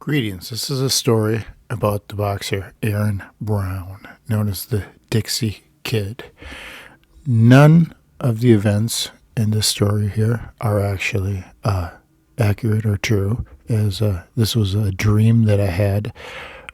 Greetings. This is a story about the boxer Aaron Brown, known as the Dixie Kid. None of the events in this story here are actually accurate or true, as this was a dream that I had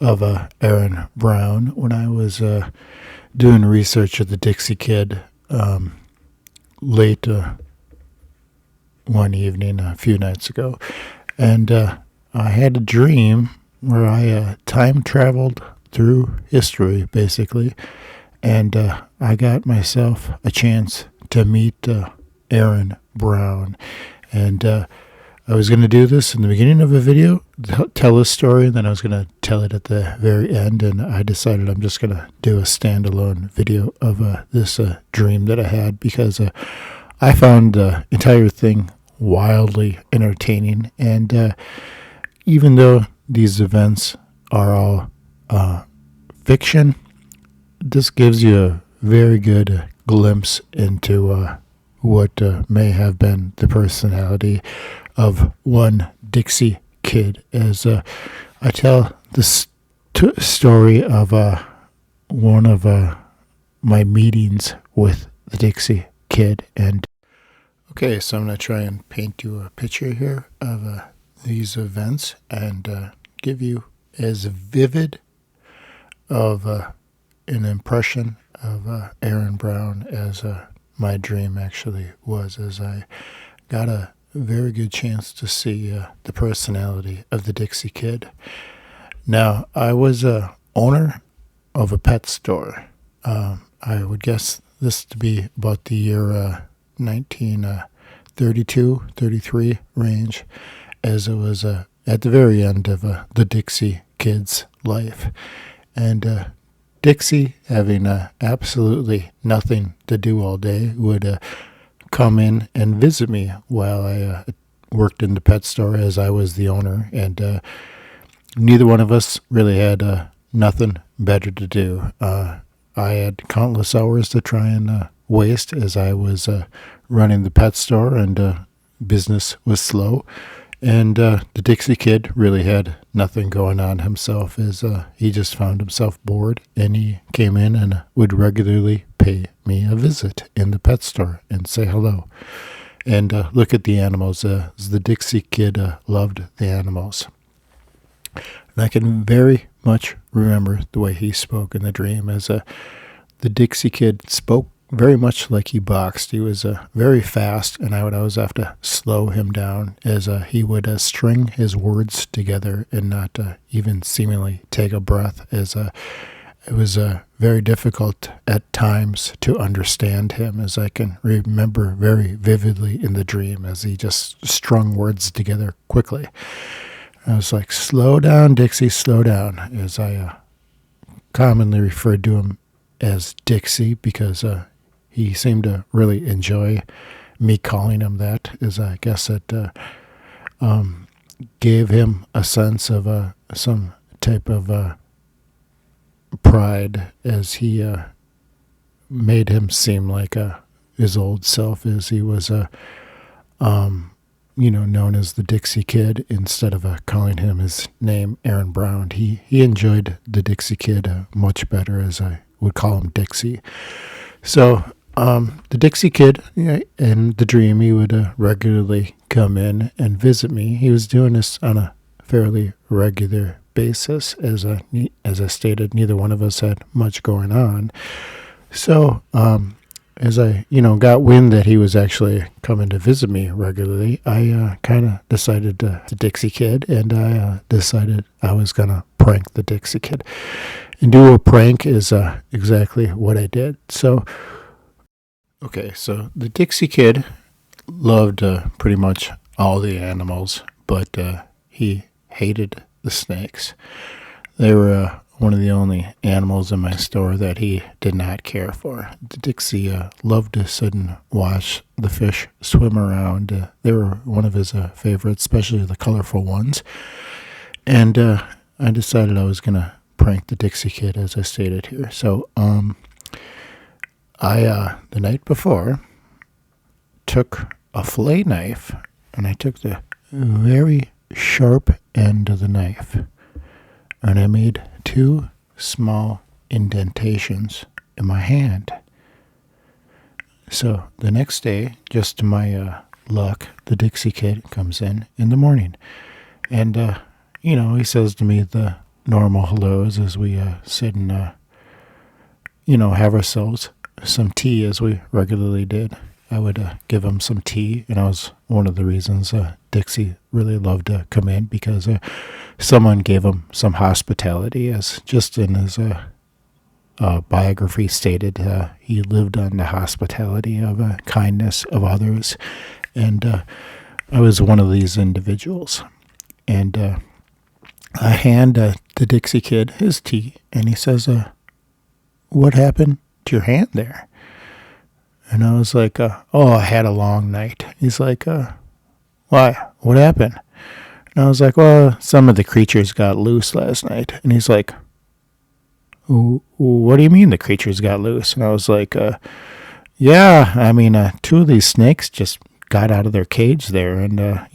of Aaron Brown when I was doing research of the Dixie Kid late one evening a few nights ago. And I had a dream where I time traveled through history, basically, and I got myself a chance to meet Aaron Brown. And I was going to do this in the beginning of a video, tell a story, and then I was going to tell it at the very end, and I decided I'm just going to do a standalone video of this dream that I had, because I found the entire thing wildly entertaining. And even though these events are all fiction, this gives you a very good glimpse into what may have been the personality of one Dixie Kid, as I tell this story of one of my meetings with the Dixie Kid. And okay, so I'm going to try and paint you a picture here of these events and give you as vivid of an impression of Aaron Brown as my dream actually was, as I got a very good chance to see the personality of the Dixie Kid. Now, I was a owner of a pet store. I would guess this to be about the year 1932, 33 range, as it was at the very end of the Dixie Kid's life. And Dixie, having absolutely nothing to do all day, would come in and visit me while I worked in the pet store, as I was the owner. And neither one of us really had nothing better to do. I had countless hours to try and waste, as I was running the pet store, and business was slow. And the Dixie Kid really had nothing going on himself, as he just found himself bored, and he came in and would regularly pay me a visit in the pet store and say hello and look at the animals, as the Dixie Kid loved the animals. And I can very much remember the way he spoke in the dream, as the Dixie Kid spoke very much like he boxed. He was very fast, and I would always have to slow him down, as he would string his words together and not even seemingly take a breath, as it was very difficult at times to understand him, as I can remember very vividly in the dream, as he just strung words together quickly. I was like, "Slow down, Dixie, slow down," as I commonly referred to him as Dixie, because he seemed to really enjoy me calling him that, as I guess it gave him a sense of some type of pride, as he made him seem like his old self, as he was known as the Dixie Kid instead of calling him his name, Aaron Brown. He enjoyed the Dixie Kid much better, as I would call him Dixie. So the Dixie Kid, in the dream, he would regularly come in and visit me. He was doing this on a fairly regular basis, as I stated, neither one of us had much going on. So as I got wind that he was actually coming to visit me regularly, I kind of decided the Dixie Kid, and I decided I was gonna prank the Dixie Kid. And do a prank is exactly what I did. So the Dixie Kid loved pretty much all the animals, but he hated the snakes. They were one of the only animals in my store that he did not care for. The Dixie loved to sit and watch the fish swim around. They were one of his favorites, especially the colorful ones. And I decided I was going to prank the Dixie Kid, as I stated here. So I, the night before, took a fillet knife, and I took the very sharp end of the knife, and I made 2 small indentations in my hand. So the next day, just to my luck, the Dixie kid comes in the morning. And, he says to me the normal hellos as we sit and, have ourselves some tea as we regularly did. I would give him some tea, and that was one of the reasons Dixie really loved to come in, because someone gave him some hospitality, as just in his biography stated, he lived on the hospitality of kindness of others, and I was one of these individuals. And I hand the Dixie kid his tea, and he says, "What happened to your hand there?" And I was like, "Oh, I had a long night." He's like, "Why? What happened?" And I was like, "Well, some of the creatures got loose last night." And he's like, "What do you mean the creatures got loose?" And I was like, "Yeah, I mean, 2 of these snakes just got out of their cage there, and and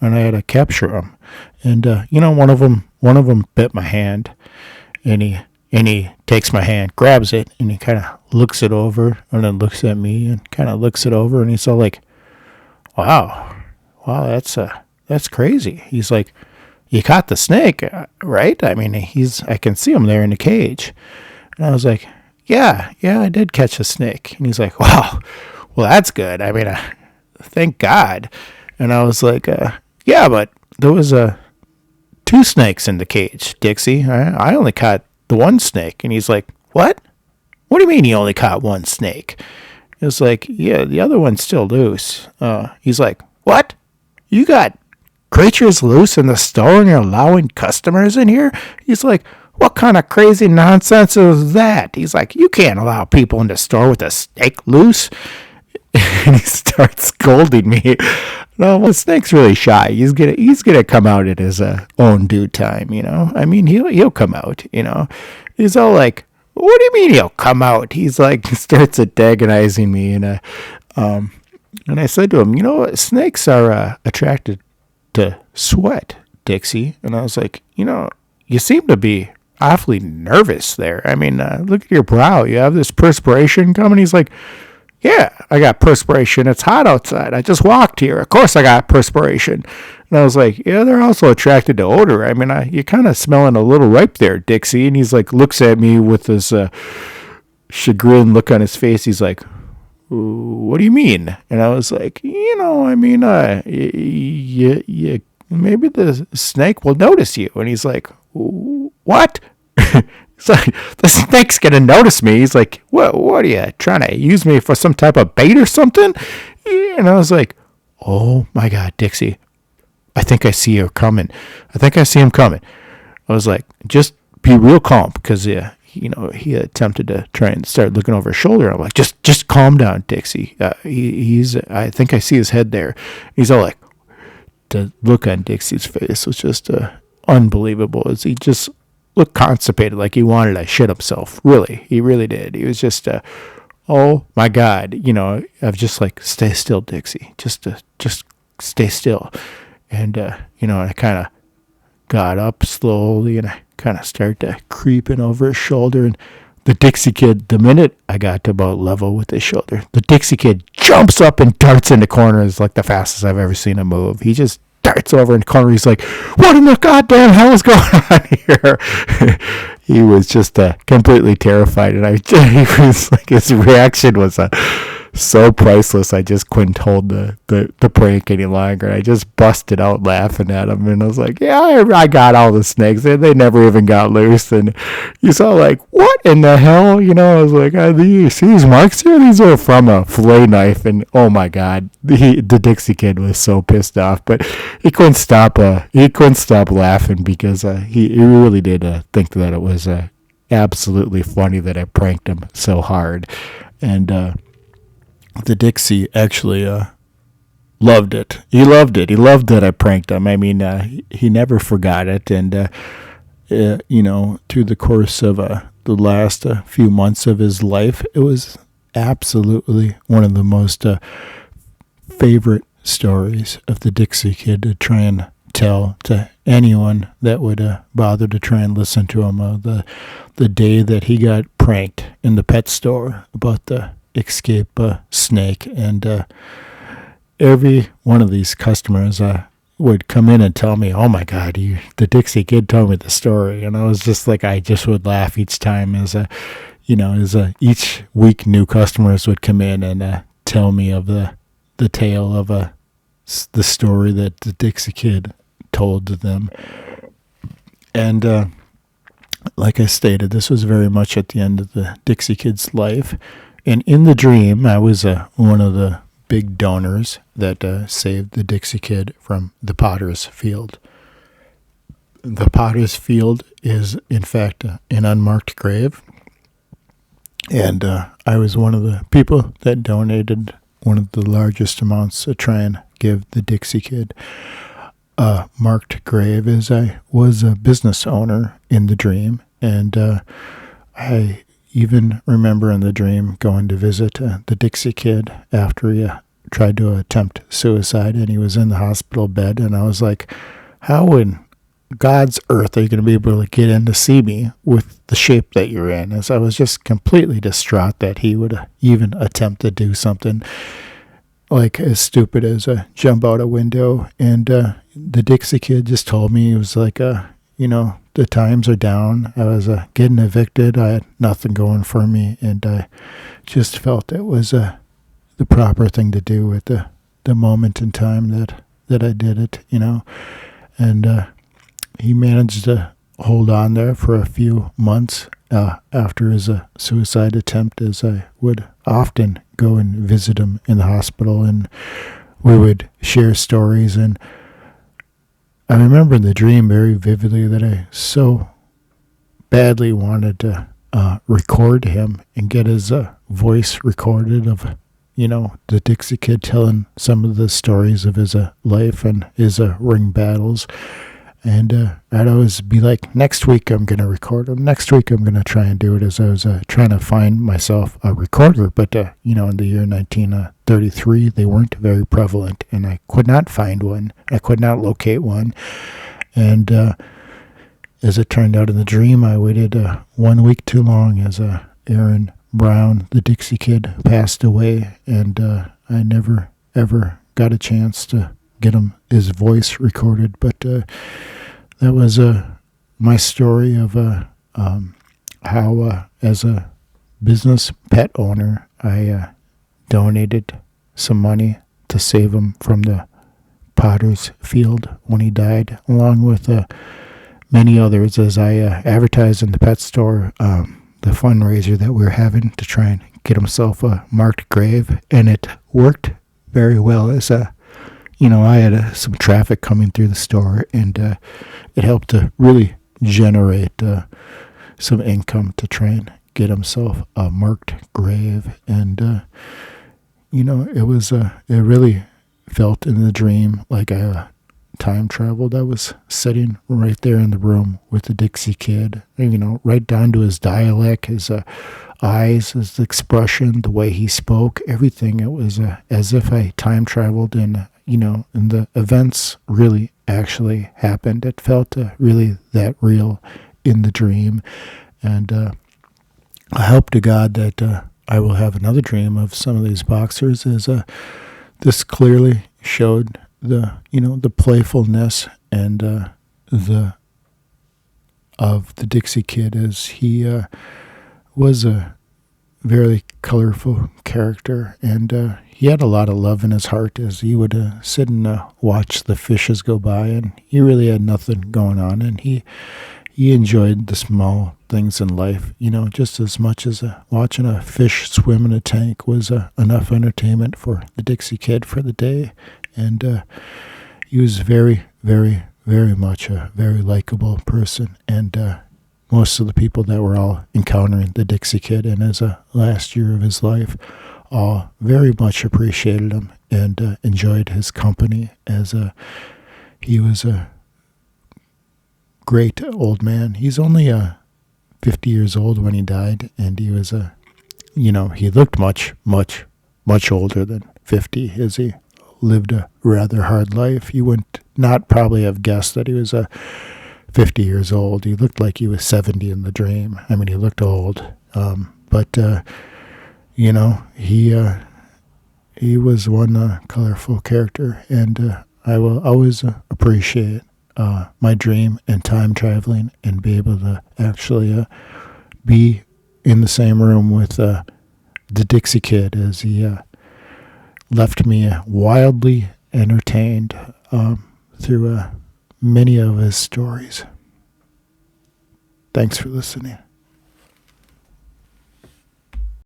I had to capture them. And one of them bit my hand, and he takes my hand, grabs it, and he kind of looks it over, and then looks at me, and kind of looks it over, and he's all like, wow, that's crazy." He's like, "You caught the snake, right? I mean, I can see him there in the cage." And I was like, yeah, I did catch a snake." And he's like, "Wow, well, that's good. I mean, thank God." And I was like, "Yeah, but there was 2 snakes in the cage, Dixie. I only caught the 1 snake." And he's like, "What? What do you mean you only caught 1 snake?" It's like, "Yeah, the other one's still loose." He's like, "What? You got creatures loose in the store and you're allowing customers in here?" He's like, "What kind of crazy nonsense is that?" He's like, "You can't allow people in the store with a snake loose." And he starts scolding me. No, well, the snake's really shy. He's gonna come out at his own due time, I mean, he'll come out, He's all like, "What do you mean he'll come out?" He's like, starts antagonizing me, and I said to him, snakes are attracted to sweat, Dixie. And I was like, you seem to be awfully nervous there. I mean, look at your brow. You have this perspiration coming. He's like, "Yeah, I got perspiration. It's hot outside. I just walked here. Of course I got perspiration." And I was like, "Yeah, they're also attracted to odor. I mean, you're kind of smelling a little ripe there, Dixie." And he's like, looks at me with this chagrin look on his face. He's like, "What do you mean?" And I was like, I mean, maybe the snake will notice you." And he's like, "What?" It's like, "The snake's gonna notice me." He's like, What are you trying to use me for some type of bait or something?" And I was like, "Oh my God, Dixie, I think I see you coming. I think I see him coming." I was like, "Just be real calm," because he attempted to try and start looking over his shoulder. I'm like, just calm down, Dixie. I think I see his head there." He's all like, the look on Dixie's face was just unbelievable, as he just looked constipated, like he wanted to shit himself. Really, he really did. He was just, oh my God, I've just like, "Stay still, Dixie. Just stay still." And I kind of got up slowly, and I kind of started to creeping over his shoulder, and the Dixie kid, the minute I got to about level with his shoulder, the Dixie kid jumps up and darts in the corner. It's like the fastest I've ever seen him move. He just darts over in the corner. He's like, "What in the goddamn hell is going on here?" He was just completely terrified, and he was like, his reaction was so priceless. I just couldn't hold the prank any longer. I just busted out laughing at him, and I was like, "Yeah, I got all the snakes, and they never even got loose." And he's all like, "What in the hell?" I was like, "You see these marks here? These are from a fillet knife." And oh my God, the Dixie kid was so pissed off, but he couldn't stop laughing, because he really did think that it was absolutely funny that I pranked him so hard. And the Dixie actually loved it. He loved it. He loved that I pranked him. I mean, he never forgot it. And, through the course of the last few months of his life, it was absolutely one of the most favorite stories of the Dixie kid to try and tell to anyone that would bother to try and listen to him the day that he got pranked in the pet store about the escape snake. And every one of these customers would come in and tell me, "Oh my God, the Dixie Kid told me the story," and I was just like, I just would laugh each time as each week new customers would come in and tell me of the tale of the story that the Dixie Kid told to them. And like I stated, this was very much at the end of the Dixie Kid's life. And in the dream, I was one of the big donors that saved the Dixie Kid from the Potter's Field. The Potter's Field is, in fact, an unmarked grave. And I was one of the people that donated one of the largest amounts to try and give the Dixie Kid a marked grave, as I was a business owner in the dream. And I even remember in the dream going to visit the Dixie Kid after he tried to attempt suicide, and he was in the hospital bed. And I was like, how in God's earth are you going to be able to get in to see me with the shape that you're in? As I was just completely distraught that he would even attempt to do something like as stupid as jump out a window. And the Dixie Kid just told me, he was like, the times are down. I was getting evicted. I had nothing going for me, and I just felt it was the proper thing to do at the moment in time that I did it, And he managed to hold on there for a few months after his suicide attempt, as I would often go and visit him in the hospital, and we would share stories. And I remember in the dream very vividly that I so badly wanted to record him and get his voice recorded of, the Dixie Kid telling some of the stories of his life and his ring battles. And I'd always be like, next week I'm going to record them. Next week I'm going to try and do it, as I was trying to find myself a recorder. But, in the year 1933, they weren't very prevalent, and I could not find one. I could not locate one. And as it turned out in the dream, I waited 1 week too long, as Aaron Brown, the Dixie Kid, passed away. And I never, ever got a chance to get his voice recorded. But that was my story of how, as a business pet owner, I donated some money to save him from the Potter's Field when he died, along with many others, as I advertised in the pet store the fundraiser that we were having to try and get himself a marked grave. And it worked very well, as I had some traffic coming through the store, and it helped to really generate some income to try and get himself a marked grave. And, it really felt in the dream like I time traveled. I was sitting right there in the room with the Dixie Kid, right down to his dialect, his eyes, his expression, the way he spoke, everything. It was as if I time traveled, and and the events really actually happened. It felt really that real in the dream. And I hope to God that I will have another dream of some of these boxers, as this clearly showed the playfulness and of the Dixie Kid, as he was a very colorful character, and he had a lot of love in his heart, as he would sit and watch the fishes go by, and he really had nothing going on, and he enjoyed the small things in life, just as much as watching a fish swim in a tank was enough entertainment for the Dixie Kid for the day. And he was very, very, very much a very likable person, and most of the people that were all encountering the Dixie Kid in his last year of his life all very much appreciated him and enjoyed his company, as he was a great old man. He's only 50 years old when he died, and he was he looked much, much, much older than 50, as he lived a rather hard life. He went not probably have guessed that he was 50 years old. He looked like he was 70 in the dream. I mean, he looked old. But he was one colorful character, and I will always appreciate my dream and time traveling and be able to actually be in the same room with the Dixie Kid as he left me wildly entertained through many of his stories. Thanks for listening.